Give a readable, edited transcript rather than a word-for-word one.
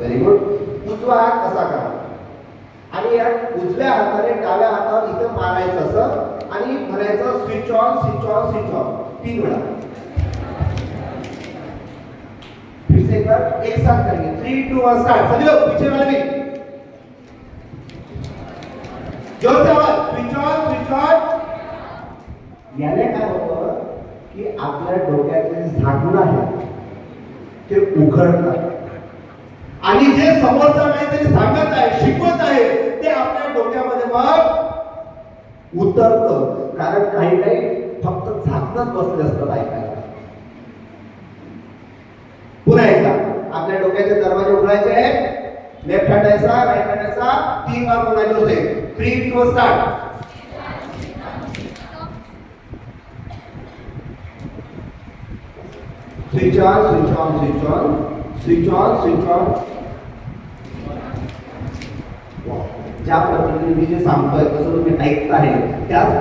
Very good. उजवा हात असा करा आणि या उजव्या हाताने डाव्या हातावर इथे मारायचं असं आणि म्हणायचं switch on switch on switch on 3 वेळा. फिर से एक बार एक साथ करेंगे. 3 2 1 स्टार्ट. सभी लोग पीछे वाले भी जोर से आवाज स्विच ऑन स्विच ऑन. याने काय होतं की आपल्या डोक्याचे झाकण आहे ते उघडतात आणि जे समोरचा काहीतरी सांगत आहे शिकवत आहे ते आपल्या डोक्यामध्ये मग उतरतं. कारण काही काही फक्त झाकणच बसले असतात ऐकायला. पुन्हा एकदा आपल्या डोक्याचे दरवाजे उघडायचे आहेत. लेफ्ट हँड ऐसा राइट हँड ऐसा 3 बार बोलायचे होते. 3 2 start. Switch on switch on switch on switch on switch on. ज्या पद्धतीने मी जे सांगतोय तसं तुम्ही ऐकत आहे त्याच